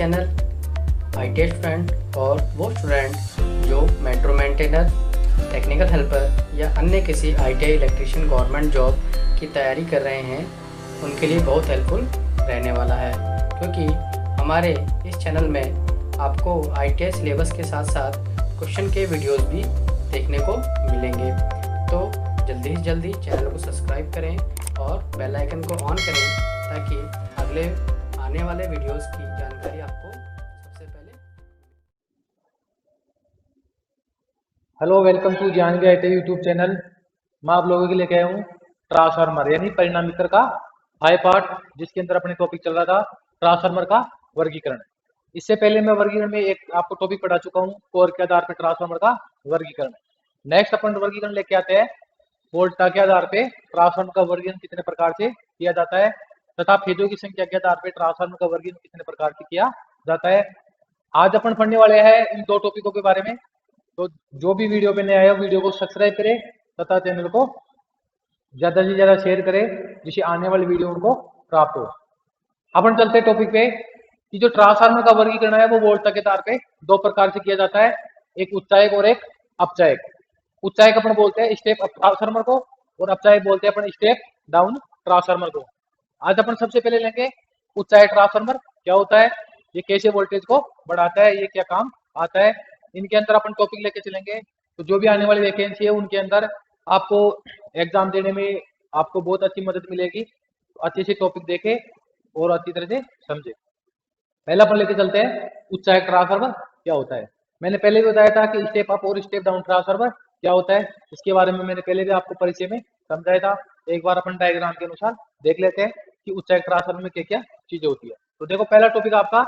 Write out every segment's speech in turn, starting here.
Channel IT student और वो student जो मेट्रो मेंटेनर, टेक्निकल हेल्पर या अन्य किसी आईटीआई इलेक्ट्रीशियन गवर्नमेंट जॉब की तैयारी कर रहे हैं उनके लिए बहुत हेल्पफुल रहने वाला है, क्योंकि हमारे इस चैनल में आपको आईटीआई सिलेबस के साथ साथ क्वेश्चन के वीडियोस भी देखने को मिलेंगे। तो जल्दी से जल्दी चैनल को सब्सक्राइब करें और बेल आइकन को ऑन करें ताकि अगले आने वाले वीडियोस की जानकारी आपको सबसे पहले। हेलो, वेलकम टू ज्ञान के आईटी यूट्यूब चैनल। मैं आप लोगों के लिए आया हूँ ट्रांसफार्मर यानी परिणामीतर का हाई पार्ट, जिसके अंदर अपने टॉपिक चल रहा था ट्रांसफार्मर का वर्गीकरण। इससे पहले मैं वर्गीकरण में एक आपको टॉपिक पढ़ा चुका हूँ, कोर के आधार पर ट्रांसफार्मर का वर्गीकरण। नेक्स्ट अपन वर्गीकरण लेके आते हैं वोल्टा के आधार पे ट्रांसफार्मर का वर्गीकरण कितने प्रकार से किया जाता है तथा फेजों की संख्या के आधार पर ट्रांसफार्मर का वर्गीकरण कितने प्रकार से किया जाता है। आज अपन पढ़ने वाले हैं इन दो टॉपिकों के बारे में। तो जो भी वीडियो पे नया आया वीडियो को सब्सक्राइब करें तथा चैनल को ज्यादा से ज्यादा शेयर करें, जिससे आने वाली वीडियो उनको प्राप्त हो। अपन चलते हैं टॉपिक पे कि जो ट्रांसफार्मर का वर्गीकरण है वो वोल्टा के तार पे दो प्रकार से किया जाता है, एक उच्चायक और एक अपचायक। उच्चायक अपन बोलते हैं स्टेप अप ट्रांसफार्मर को और अपचायक बोलते हैं अपन स्टेप डाउन ट्रांसफार्मर को। आज अपन सबसे पहले लेंगे उच्चायक ट्रांसफार्मर क्या होता है, ये कैसे वोल्टेज को बढ़ाता है, ये क्या काम आता है, इनके अंदर अपन टॉपिक लेके चलेंगे। तो जो भी आने वाली वैकेंसी है उनके अंदर आपको एग्जाम देने में आपको बहुत अच्छी मदद मिलेगी। तो अच्छे से टॉपिक देखे और अच्छी तरह से समझे। पहला अपन लेके चलते हैं उच्चायक ट्रांसफार्मर क्या होता है। मैंने पहले भी बताया था कि स्टेप अप और स्टेप डाउन ट्रांसफार्मर क्या होता है, इसके बारे में मैंने पहले भी आपको परिचय में समझाया था। एक बार अपन डायग्राम के अनुसार देख लेते हैं कि उच्चायक ट्रांसफार्मर में क्या क्या चीजें होती है। तो देखो, पहला टॉपिक आपका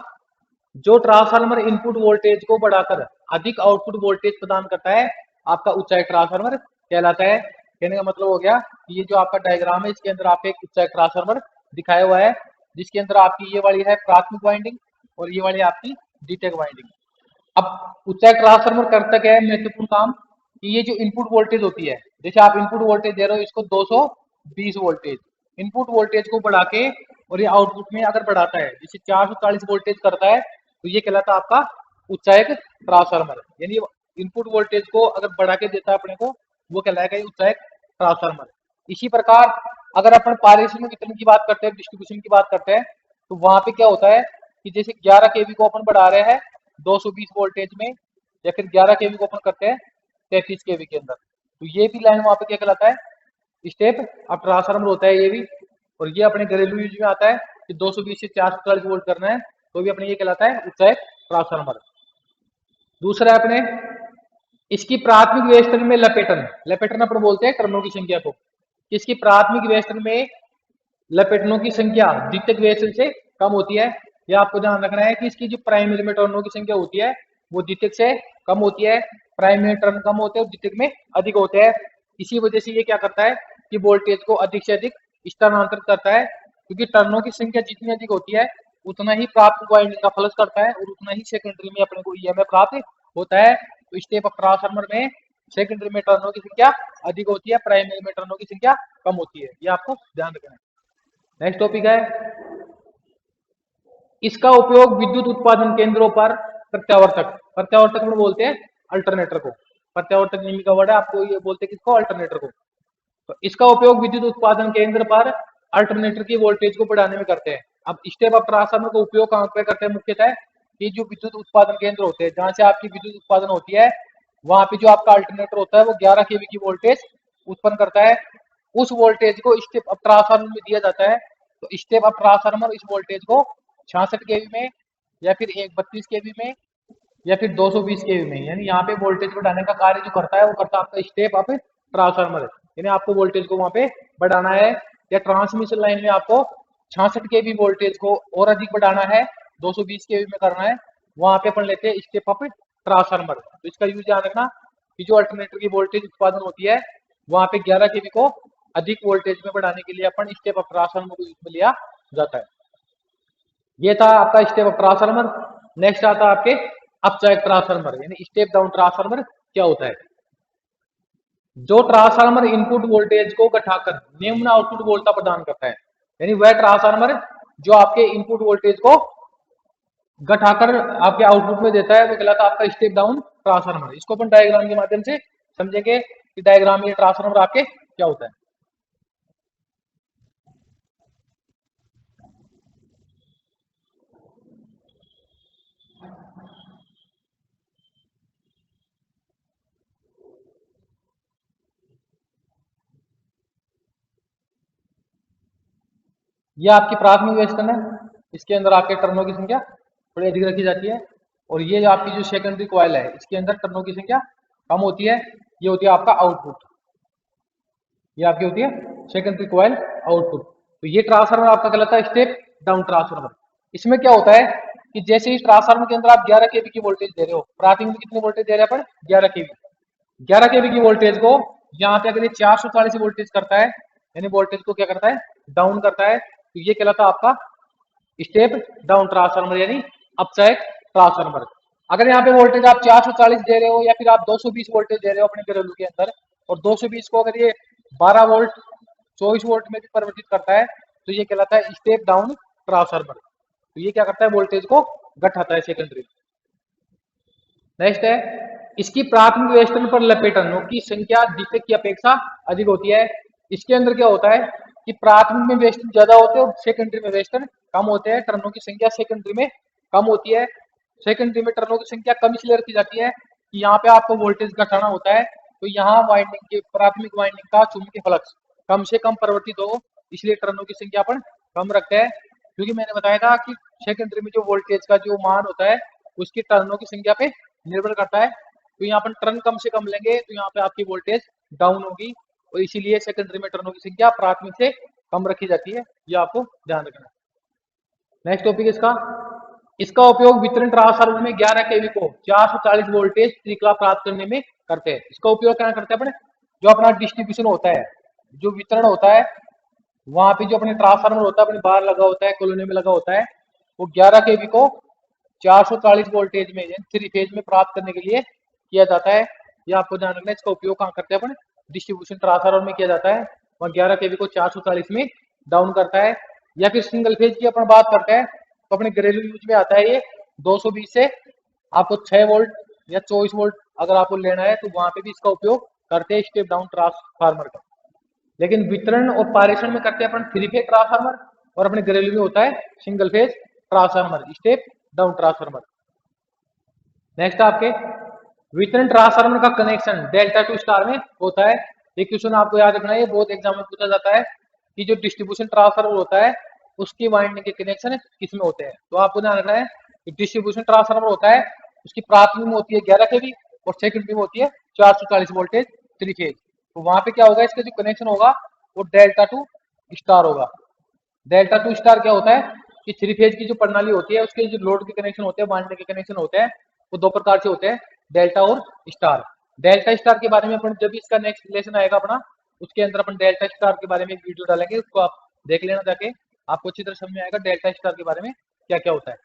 जो ट्रांसफार्मर इनपुट वोल्टेज को बढ़ाकर अधिक आउटपुट वोल्टेज प्रदान करता है आपका उच्चायक ट्रांसफार्मर कहलाता है। कहने का मतलब हो गया कि ये जो आपका डायग्राम है इसके अंदर आपको एक उच्चायक ट्रांसफार्मर दिखाया हुआ है, जिसके अंदर आपकी ये वाली है प्राथमिक वाइंडिंग और ये वाली आपकी द्वितीयक वाइंडिंग। अब उच्चायक ट्रांसफार्मर करता क्या है, महत्वपूर्ण काम कि ये जो इनपुट वोल्टेज होती है, जैसे आप इनपुट वोल्टेज दे रहे हो इसको 220 वोल्टेज, इनपुट वोल्टेज को बढ़ा के और ये आउटपुट में अगर बढ़ाता है, जैसे 440 वोल्टेज करता है, तो ये कहलाता है आपका उच्चायक ट्रांसफार्मर। यानी इनपुट वोल्टेज को अगर बढ़ा के देता है अपने को, वो कहलाएगा ये उच्चायक ट्रांसफार्मर। इसी प्रकार अगर अपन पारिश्रमिक वितरण की बात करते हैं, डिस्ट्रीब्यूशन की बात करते हैं, तो वहां पे क्या होता है कि जैसे 11 केवी को अपन बढ़ा रहे हैं 220 वोल्टेज में, या फिर 11 केवी को अपन करते हैं 33 केवी के अंदर, तो ये भी लाइन वहां पे क्या कहलाता है, स्टेप अब ट्रांसफार्मर होता है ये भी। और ये अपने घरेलू यूज में आता है कि 220 से 440 वोल्ट करना है, तो भी अपने ये कहलाता है उच्चायक ट्रांसफार्मर। दूसरा अपने इसकी प्राथमिक वेस्टर्न में लपेटन, लपेटन अपन बोलते हैं टर्नों की संख्या को। इसकी प्राथमिक वेस्टर्न में लपेटनों की संख्या द्वितीयक वेस्टर्न से कम होती है। यह आपको ध्यान रखना है कि इसकी जो प्राइमरी में टर्नों की संख्या होती है वो द्वितीयक से कम होती है, प्राइमरी में टर्न कम होते हैं और द्वितीयक में अधिक होते हैं। इसी वजह से ये क्या करता है कि वोल्टेज को अधिक से अधिक स्थानांतरित करता है, क्योंकि टर्नों की संख्या जितनी अधिक होती है उतना ही प्राप्त वाइंडिंग का फ्लक्स करता है और उतना ही सेकेंडरी में अपने को ईएमएफ प्राप्त होता है। तो स्टेप अप ट्रांसफार्मर में सेकेंडरी में टर्नों की संख्या अधिक होती है, प्राइमरी में टर्नों की संख्या कम होती है, ये आपको ध्यान रखना है। नेक्स्ट टॉपिक है इसका उपयोग विद्युत उत्पादन केंद्रों पर प्रत्यावर्तक, प्रत्यावर्तक में बोलते हैं अल्टरनेटर को। प्रत्यावर्तक निम्न का वर्ड है, आपको ये बोलते हैं किसको, अल्टरनेटर को। तो इसका उपयोग विद्युत उत्पादन केंद्र पर अल्टरनेटर की वोल्टेज को बढ़ाने में करते हैं। अब स्टेप अप ट्रांसफार्मर का उपयोग कहां पे करते हैं, मुख्यतः कि जो विद्युत उत्पादन केंद्र होते हैं जहां से आपकी विद्युत उत्पादन होती है, वहां पे जो आपका अल्टरनेटर होता है वो 11 केवी की वोल्टेज उत्पन्न करता है। उस वोल्टेज को स्टेप अप ट्रांसफार्मर में दिया जाता है। तो स्टेप अप ट्रांसफार्मर इस वोल्टेज को 66 केवी में या फिर 32 केवी में या फिर 220 केवी में, यानी यहाँ पे वोल्टेज बढ़ाने का कार्य जो करता है वो करता है आपका स्टेप अप ट्रांसफार्मर। यानी आपको वोल्टेज को वहां पे बढ़ाना है, या ट्रांसमिशन लाइन में आपको 66 केवी वोल्टेज को और अधिक बढ़ाना है, 220 केवी में करना है, वहां पे अपन लेते हैं स्टेप अप ट्रांसफार्मर। तो इसका यूज ध्यान रखना कि जो अल्टरनेटर की वोल्टेज उत्पादन होती है वहां पे 11 केवी को अधिक वोल्टेज में बढ़ाने के लिए अपन स्टेप अप ट्रांसफार्मर को यूज में लिया जाता है। ये था आपका स्टेप अप ट्रांसफार्मर। नेक्स्ट आता है आपके अपचायक ट्रांसफार्मर, यानी स्टेप डाउन ट्रांसफार्मर क्या होता है। जो ट्रांसफार्मर इनपुट वोल्टेज को घटाकर निम्न आउटपुट वोल्टेज प्रदान करता है, यानी वह ट्रांसफार्मर जो आपके इनपुट वोल्टेज को घटाकर आपके आउटपुट में देता है, वो कहलाता है आपका स्टेप डाउन ट्रांसफार्मर। इसको अपन डायग्राम के माध्यम से समझेंगे कि डायग्राम में ट्रांसफार्मर आपके क्या होता है। ये आपकी प्राथमिक वेस्टर्न है, इसके अंदर आपके टर्नों की संख्या थोड़ी अधिक रखी जाती है। और ये जो आपकी जो सेकेंडरी कॉइल है, इसके अंदर टर्नों की संख्या कम होती है। ये होती है आपका आउटपुट, ये आपकी होती है सेकेंडरी कॉइल आउटपुट। तो ये ट्रांसफार्मर आपका कहलाता है स्टेप डाउन ट्रांसफार्मर। इसमें क्या होता है कि जैसे ही ट्रांसफार्मर के अंदर आप 11 केवी की वोल्टेज दे रहे हो, प्राथमिक में कितनी वोल्टेज दे रहे हैं अपन, 11 केवी। 11 केवी की वोल्टेज को यहाँ पे अगर ये 440 वोल्टेज करता है, यानी वोल्टेज को क्या करता है, डाउन करता है, तो ये कहलाता है आपका स्टेप डाउन ट्रांसफार्मर, यानी अपसाइड ट्रांसफार्मर। अगर यहाँ पे वोल्टेज आप 440 दे रहे हो या फिर आप 220 वोल्टेज दे रहे हो अपने घरेलू के अंदर, और 220 को अगर ये 12 वोल्ट 24 वोल्ट में भी परिवर्तित करता है, तो ये कहलाता है स्टेप डाउन ट्रांसफार्मर। तो ये क्या करता है, वोल्टेज को घटाता है सेकेंडरी। नेक्स्ट है, इसकी प्राथमिक वेस्टर्न पर लपेटनों की संख्या द्वितीयक की अपेक्षा अधिक होती है। इसके अंदर क्या होता है कि प्राथमिक में वेस्टर्न ज्यादा होते हैं और सेकेंडरी में वेस्टर्न कम होते हैं। टर्नों की संख्या सेकेंडरी में कम होती है। सेकेंडरी में टर्नों की संख्या कम इसलिए रखी जाती है कि यहाँ पे आपको वोल्टेज घटाना होता है, तो यहाँ वाइंडिंग के प्राथमिक वाइंडिंग का चुंबकीय फ्लक्स कम से कम परिवर्तित हो, इसलिए टर्नों की संख्या अपन कम रखते हैं। क्योंकि मैंने बताया था कि सेकेंडरी में जो वोल्टेज का जो मान होता है उसकी टर्नों की संख्या पे निर्भर करता है। तो यहाँ पर टर्न कम से कम लेंगे तो यहाँ पे आपकी वोल्टेज डाउन होगी, और इसीलिए सेकेंडरी में टर्नों की संख्या प्राथमिक से कम रखी जाती है। ये आपको ध्यान रखना है। नेक्स्ट टॉपिक इसका उपयोग वितरण ट्रांसफार्मर में 11 केवी को 440 वोल्टेज श्रृंखला प्राप्त करने में करते हैं। इसका उपयोग क्या करते हैं अपने, जो अपना डिस्ट्रीब्यूशन होता है, जो वितरण होता है, वहां पे जो अपने ट्रांसफार्मर होता है अपने बाहर लगा होता है, कॉलोनी में लगा होता है, वो 11 केवी को 440 वोल्टेज में थ्री फेज में प्राप्त करने के लिए किया जाता है। ये आपको ध्यान रखना है। इसका उपयोग कहाँ करते हैं अपन, डिस्ट्रीब्यूशन ट्रांसफार्मर में किया जाता है। वहाँ 11 केवी को 440 में डाउन करता है। या फिर सिंगल फेज की अपन बात करते हैं तो अपने घरेलू यूज में आता है ये 220 से आपको 6 वोल्ट या 24 वोल्ट अगर आपको लेना है तो वहां पे भी इसका उपयोग करते हैं स्टेप डाउन ट्रांसफार्मर का। लेकिन वितरण और पारेषण में करते हैं अपन थ्री फेज ट्रांसफार्मर, और अपने घरेलू में होता है single phase transformer, step down transformer. Next आपके वितरण ट्रांसफार्मर का कनेक्शन डेल्टा टू स्टार में होता है। ये क्वेश्चन आपको याद रखना है, ये बहुत एग्जाम में पूछा जाता है कि जो डिस्ट्रीब्यूशन ट्रांसफार्मर होता है उसकी वाइंडिंग के कनेक्शन किसमें होते हैं। तो आपको ध्यान रखना है कि डिस्ट्रीब्यूशन ट्रांसफार्मर होता है उसकी प्राथमिक में होती है 11 केवी और सेकेंडरी में होती है 440 वोल्टेज थ्री फेज। तो वहां पे क्या होगा, इसका जो कनेक्शन होगा वो डेल्टा टू स्टार होगा। डेल्टा टू स्टार क्या होता है कि थ्री फेज की जो प्रणाली होती है उसके जो लोड के कनेक्शन होते हैं, वाइंडिंग के कनेक्शन होते हैं, वो दो प्रकार से होते हैं, डेल्टा और स्टार। डेल्टा स्टार के बारे में अपन जब इसका नेक्स्ट लेसन आएगा अपना, उसके अंदर अपन डेल्टा स्टार के बारे में एक वीडियो डालेंगे, उसको आप देख लेना जाके, आपको अच्छी तरह समझ में आएगा डेल्टा स्टार के बारे में क्या क्या होता है।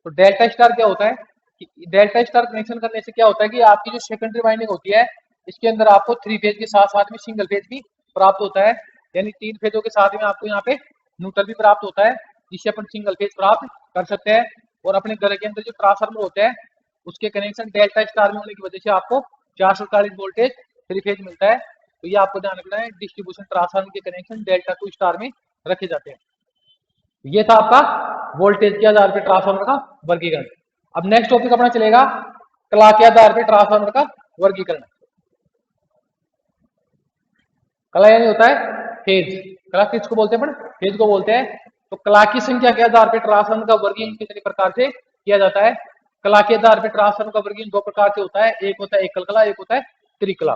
तो डेल्टा स्टार क्या होता है कि डेल्टा स्टार कनेक्शन करने से क्या होता है कि आपकी जो सेकेंडरी वाइंडिंग होती है इसके अंदर आपको थ्री फेज के साथ साथ में सिंगल फेज भी प्राप्त होता है। यानी तीन फेजों के साथ में आपको यहाँ पे न्यूट्रल भी प्राप्त होता है, जिससे अपन सिंगल फेज प्राप्त कर सकते हैं। और अपने घर के अंदर जो ट्रांसफार्मर होते हैं उसके कनेक्शन डेल्टा स्टार में होने की वजह से आपको 440 वोल्टेज थ्री फेज मिलता है। तो ये आपको ध्यान रखना है, डिस्ट्रीब्यूशन ट्रांसफार्मर के कनेक्शन डेल्टा टू स्टार में रखे जाते हैं। ये था आपका वोल्टेज के आधार पर ट्रांसफार्मर का वर्गीकरण। अब नेक्स्ट टॉपिक अपना चलेगा कला के आधार पर ट्रांसफार्मर का वर्गीकरण। कला यानी होता है फेज, कला किसको बोलते हैं अपन, फेज को बोलते हैं। तो कला की संख्या के आधार पर ट्रांसफार्मर का वर्गीकरण कितने प्रकार से किया जाता है। कला के आधार पर ट्रांसफार्मर का वर्गीकरण दो प्रकार से होता है, एक होता है एकल कला, एक होता है त्रिकला।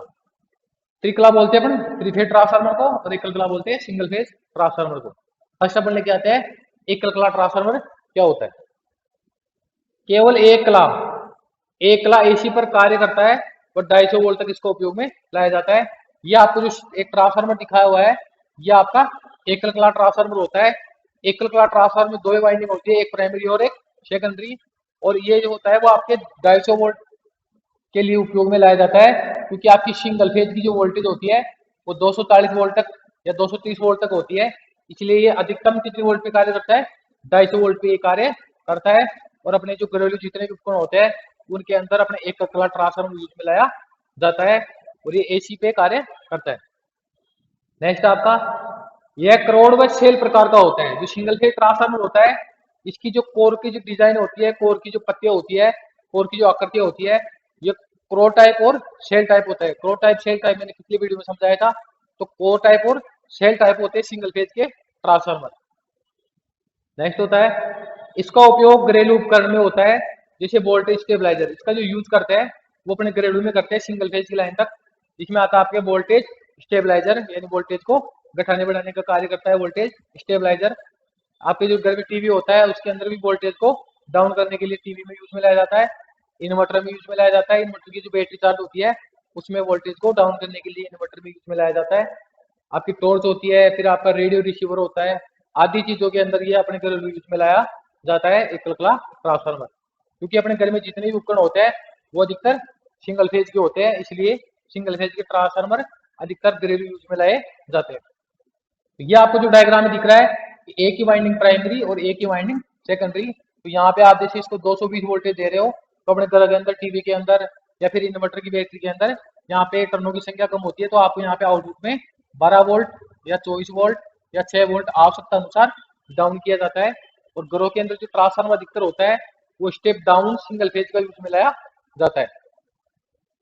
त्रिकला बोलते हैं अपन थ्री फेज ट्रांसफार्मर को, और एकल कला बोलते हैं सिंगल फेज ट्रांसफार्मर को। फर्स्ट अपन लेके आते हैं एकल कला ट्रांसफार्मर क्या होता है। केवल एक कला एसी पर कार्य करता है और 250 वोल्ट तक इसका उपयोग में लाया जाता है। ये आपको जो एक ट्रांसफार्मर दिखाया हुआ है ये आपका एकल कला ट्रांसफार्मर होता है। एकल कला ट्रांसफार्मर में दो वाइंडिंग होती है, एक प्राइमरी और एक सेकेंडरी। और ये जो होता है वो आपके 250 वोल्ट के लिए उपयोग में लाया जाता है, क्योंकि आपकी सिंगल फेज की जो वोल्टेज होती है वो 240 वोल्ट तक या 230 वोल्ट तक होती है। इसलिए ये अधिकतम कितने वोल्ट पे कार्य करता है, 250 वोल्ट पे ये कार्य करता है। और अपने जो घरेलू जितने भी उपकरण होते हैं उनके अंदर अपने एक ककला ट्रांसफार्मर यूज में लाया जाता है और ये एसी पे कार्य करता है। नेक्स्ट आपका यह करोड़ व सेल प्रकार का होता है। जो सिंगल फेज ट्रांसफार्मर होता है इसकी जो कोर की जो डिजाइन होती है, कोर की जो पत्तियां होती है, कोर की जो आकृतियां होती है, ये क्रो टाइप और सेल टाइप होता है। क्रो टाइप सेल टाइप मैंने पिछली वीडियो में समझाया था। तो कोर टाइप और सेल टाइप होते हैं सिंगल फेज के ट्रांसफार्मर। नेक्स्ट होता है इसका उपयोग घरेलू उपकरण में होता है, जैसे वोल्टेज स्टेबलाइजर। इसका जो यूज करते हैं वो अपने घरेलू में करते हैं सिंगल फेज की लाइन तक। इसमें आता है आपके वोल्टेज स्टेबलाइजर, यानी वोल्टेज को घटाने बढ़ाने का कार्य करता है वोल्टेज स्टेबलाइजर। आपके जो घर में टीवी होता है उसके अंदर भी वोल्टेज को डाउन करने के लिए टीवी में यूज में लाया जाता है, इन्वर्टर में यूज में लाया जाता है। इन्वर्टर की जो बैटरी चार्ज होती है उसमें वोल्टेज को डाउन करने के लिए इन्वर्टर में यूज में लाया जाता है। आपकी टॉर्च होती है, फिर आपका रेडियो रिसीवर होता है, आदि चीजों के अंदर ये अपने घरेलू यूज में लाया जाता है एक ककला ट्रांसफार्मर। क्योंकि अपने घर में जितने भी उपकरण होते हैं वो अधिकतर सिंगल फेज के होते हैं, इसलिए सिंगल फेज के ट्रांसफार्मर अधिकतर घरेलू यूज में लाए जाते हैं। तो ये आपको जो डायग्राम में दिख रहा है एक ही वाइंडिंग प्राइमरी और एक ही वाइंडिंग सेकेंडरी। तो यहाँ पे आप जैसे इसको 220 वोल्टेज दे रहे हो तो अपने घर के अंदर टीवी के अंदर या फिर इन्वर्टर की बैटरी के अंदर यहाँ पे टर्नों की संख्या कम होती है, तो आपको यहाँ पे आउटपुट में 12 वोल्ट या 24 वोल्ट या 6 वोल्ट आवश्यकता अनुसार डाउन किया जाता है। और घरों के अंदर जो ट्रांसफार्मर अधिकतर होता है वो स्टेप डाउन सिंगल फेज का यूज में लाया जाता है।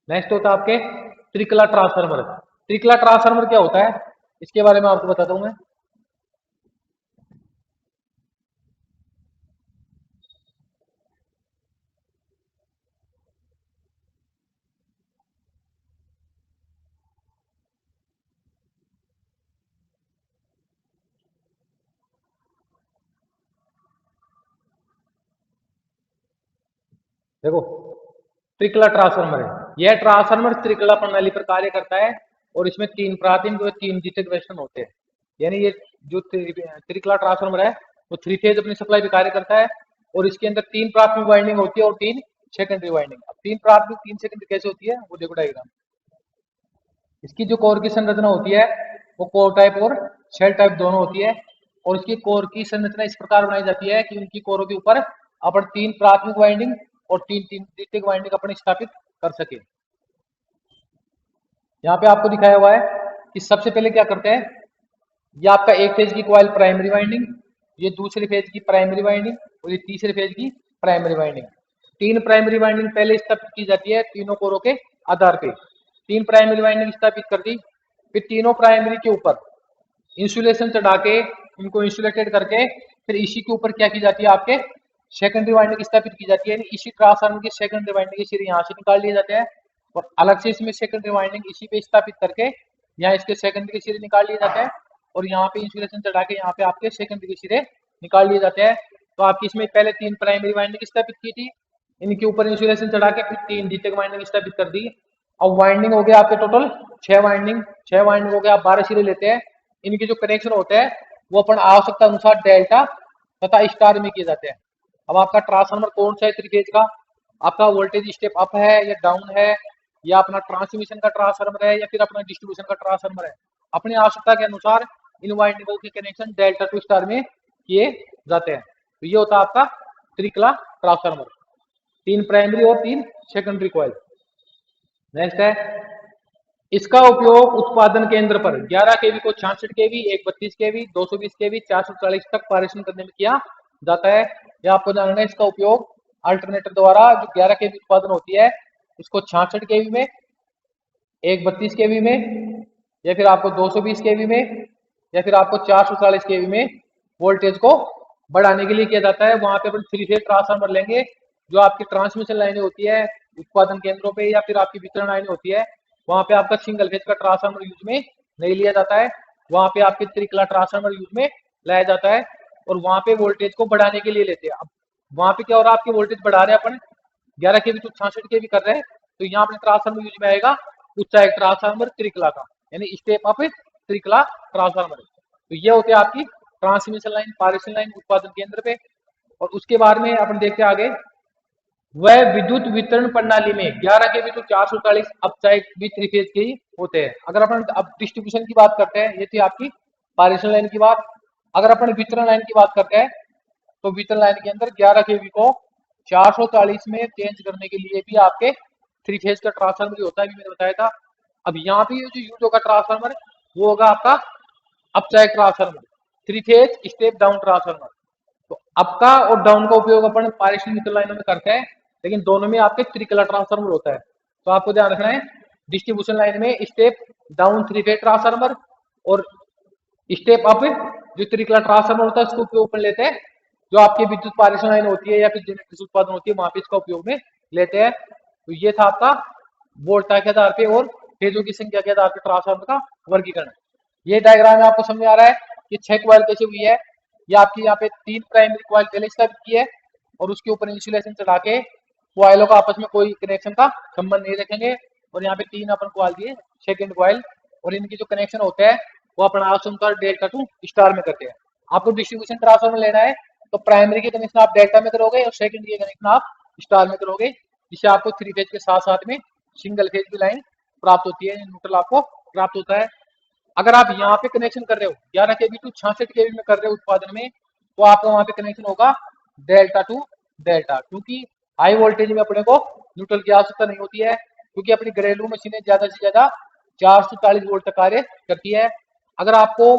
नेक्स्ट होता है आपके त्रिकला ट्रांसफार्मर। त्रिकला ट्रांसफार्मर क्या होता है इसके बारे में आपको बताता हूँ मैं। देखो त्रिकला ट्रांसफार्मर है, यह ट्रांसफार्मर त्रिकला प्रणाली पर कार्य करता है और इसमें 3 प्राथमिक और 3 द्वितीयक वेस्टर्न होते हैं। यानी ये जो त्रिकला ट्रांसफार्मर है वो 3 फेज अपनी सप्लाई पे कार्य करता है और इसके अंदर 3 प्राथमिक वाइंडिंग होती है और 3 सेकेंडरी वाइंडिंग। अब 3 प्राथमिक 3 सेकेंडरी कैसे होती है वो देखो डायग्राम। इसकी जो कोर की संरचना होती है वो कोर टाइप और शेल टाइप दोनों होती है और इसकी कोर की संरचना इस प्रकार बनाई जाती है कि उनकी कोरों के ऊपर अपन 3 प्राथमिक वाइंडिंग और 3 द्वितीयक वाइंडिंग अपने स्थापित कर सके। यहाँ पे आपको दिखाया हुआ है कि सबसे पहले क्या करते हैं, ये आपका एक फेज की कॉइल प्राइमरी वाइंडिंग, ये दूसरे फेज की प्राइमरी वाइंडिंग और ये तीसरे फेज की प्राइमरी वाइंडिंग। 3 प्राइमरी वाइंडिंग पहले स्थापित की जाती है तीनों कोरों के आधार पे। 3 प्राइमरी वाइंडिंग स्थापित कर दी, फिर तीनों प्राइमरी के ऊपर इंसुलेशन चढ़ा के इनको इंसुलेटेड करके फिर इसी के ऊपर क्या की जाती है आपके सेकेंडरी वाइंडिंग स्थापित की जाती है। यानी इसी ट्रांसफार्मर की सेकेंडरी वाइंडिंग के सिरे यहाँ से निकाल लिए जाते हैं और अलग से इसमें सेकेंडरी वाइंडिंग इसी पे स्थापित करके यहाँ इसके सेकेंडरी के सिरे निकाल लिए जाते हैं और यहाँ पे इंसुलेशन चढ़ा के यहाँ पे आपके सेकेंडरी के सिरे निकाल लिए जाते हैं। तो आपकी इसमें पहले 3 प्राइमरी वाइंडिंग स्थापित की थी, इनके ऊपर इंसुलेशन चढ़ा के फिर 3 द्वितीयक वाइंडिंग स्थापित कर दी। अब वाइंडिंग हो गया आपके टोटल 6 वाइंडिंग। 6 वाइंडिंग हो गया, आप 12 सिरे लेते हैं। इनके जो कनेक्शन होते हैं वो अपन आवश्यकता अनुसार डेल्टा तथा स्टार में किए जाते हैं। अब आपका ट्रांसफार्मर कौन सा है त्रिफेज का, आपका वोल्टेज स्टेप अप है या डाउन है, या अपना ट्रांसमिशन का ट्रांसफार्मर है या फिर अपना डिस्ट्रीब्यूशन का ट्रांसफार्मर है, अपनी आवश्यकता के अनुसार इन वाइंडिंगों के कनेक्शन डेल्टा टू स्टार में किए जाते हैं। तो ये होता है आपका त्रिकला ट्रांसफार्मर, 3 प्राइमरी और 3 सेकेंडरी कॉइल। नेक्स्ट है इसका उपयोग उत्पादन केंद्र पर 11 केवी को 66 केवी, 132 केवी, 220 केवी, 440 तक पारेषण करने में किया जाता है। यह आपको जानना है इसका उपयोग अल्टरनेटर द्वारा जो 11 केवी उत्पादन होती है इसको 66 केवी में, 132 केवी में या फिर आपको 220 केवी में या फिर आपको 440 केवी में वोल्टेज को बढ़ाने के लिए किया जाता है। वहां पे अपन 3 फेज ट्रांसफार्मर लेंगे, जो आपकी ट्रांसमिशन लाइनें होती है उत्पादन केंद्रों पे या फिर आपकी वितरण लाइनें होती है, वहां पे आपका सिंगल फेज का ट्रांसफार्मर यूज में नहीं लिया जाता है, वहां पे आपके त्रिकला ट्रांसफार्मर यूज में लाया जाता है और वहां पे वोल्टेज को बढ़ाने के लिए लेते हैं। अब वहां पे क्या हो रहा है, आपके वोल्टेज बढ़ा रहे हैं अपन 11 के भी तो 66 के भी कर रहे हैं, तो यहाँ अपने ट्रांसफार्मर यूज में आएगा उच्चायक ट्रांसफार्मर त्रिकला का, यानी स्टेप अप त्रिकला ट्रांसफार्मर। तो ये होते हैं आपकी ट्रांसमिशन लाइन, पारेषण लाइन उत्पादन केंद्र पे। और उसके बाद में अपन देखते हैं आगे, वह विद्युत वितरण प्रणाली में 11 के भी तो 440 अपचायक भी 3 फेज के ही होते हैं। अगर अपन अब डिस्ट्रीब्यूशन की बात करते हैं, ये थी आपकी पारेषण लाइन की बात। अगर अपन वितरण लाइन की बात करते हैं तो वितरण लाइन के अंदर 11 केवी को 440 में चेंज करने के लिए भी आपके 3 फेज का ट्रांसफार्मर ही होता है, अभी मैंने बताया था। अब यहाँ पे ये जो यूज होगा ट्रांसफार्मर, वो होगा आपका अपचायक transformer, 3 phase step down transformer. तो अप का और डाउन का उपयोग अपन पायरेशनल न्यूट्रल लाइनों में करते हैं, लेकिन दोनों में आपके त्रिकला ट्रांसफार्मर होता है। तो आपको ध्यान रखना है, डिस्ट्रीब्यूशन लाइन में स्टेप डाउन 3 फेज ट्रांसफार्मर और स्टेप अप जो त्रिकला ट्रांसफार्मर होता है उसको उपयोग में लेते हैं, जो आपकी विद्युत पारेषण लाइन होती है या फिर जनरेटर उत्पादन होती है वहां पे इसका उपयोग में लेते हैं। तो ये था आपका वोल्टा के आधार पे और फेजों की संख्या के आधार पे ट्रांसफार्मर का वर्गीकरण। ये डायग्राम में आपको समझ में आ रहा है कि 6 कॉइल कैसे हुई है। ये आपकी यहाँ पे 3 प्राइमरी कॉइल पहले स्थापित की है और उसके ऊपर इंसुलेशन चढ़ा के कॉइलों का आपस में कोई कनेक्शन का संबंध नहीं रखेंगे। और यहाँ पे 3 अपन कॉइल दिए सेकेंड कॉइल, और इनकी जो कनेक्शन होते हैं वो अपना आवश्यकता डेल्टा टू स्टार में करते हैं। आपको डिस्ट्रीब्यूशन ट्रांसफार्मर लेना है तो प्राइमरी के कनेक्शन आप डेल्टा में करोगे और सेकेंडरी के कनेक्शन आप स्टार में करोगे, जिससे आपको 3 फेज के साथ साथ में सिंगल फेज की लाइन प्राप्त होती है, न्यूट्रल आपको प्राप्त होता है। अगर आप यहाँ पे कनेक्शन कर रहे हो 11 केवी टू 66 केवी में कर रहे हो उत्पादन में, तो आपका वहां पे कनेक्शन होगा डेल्टा टू डेल्टा, क्योंकि हाई वोल्टेज में अपने को न्यूट्रल की आवश्यकता नहीं होती है, क्योंकि अपनी घरेलू मशीनें ज्यादा से ज्यादा 440 वोल्ट तक कार्य करती है। अगर आपको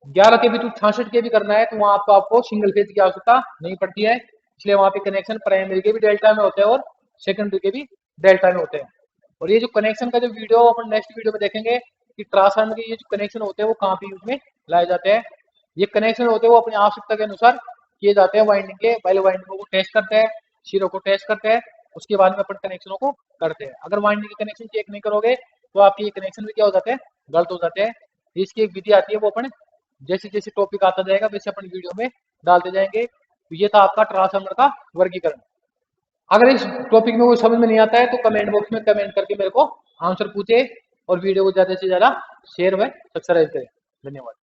11 केवी टू 66 केवी करना है तो वहां आपको सिंगल फेज की आवश्यकता नहीं पड़ती है, इसलिए वहां पे कनेक्शन प्राइमरी के भी डेल्टा में होते हैं और सेकेंडरी के भी डेल्टा में होते हैं। और ये जो कनेक्शन का जो वीडियो अपन नेक्स्ट वीडियो में देखेंगे कि ट्रांसफार्मर के ये जो कनेक्शन होते हैं वो कहाँ पे यूज में लाए जाते हैं। ये कनेक्शन होते हैं वो अपनी आवश्यकता के अनुसार किए जाते हैं, वाइंडिंग के पहले वाइंडिंगों को टेस्ट करते हैं, सिरों को टेस्ट करते हैं, उसके बाद में अपन कनेक्शनों को करते हैं। अगर वाइंडिंग के कनेक्शन चेक नहीं करोगे तो आपके ये कनेक्शन भी क्या हो जाते हैं, गलत हो जाते हैं। इसकी एक विधि आती है, वो अपन जैसे जैसे टॉपिक आता जाएगा वैसे अपन वीडियो में डालते जाएंगे। तो ये था आपका ट्रांसफार्मर का वर्गीकरण। अगर इस टॉपिक में कोई समझ में नहीं आता है तो कमेंट बॉक्स में कमेंट करके मेरे को आंसर पूछे और वीडियो को ज्यादा से ज्यादा शेयर व सब्सक्राइब करें। धन्यवाद।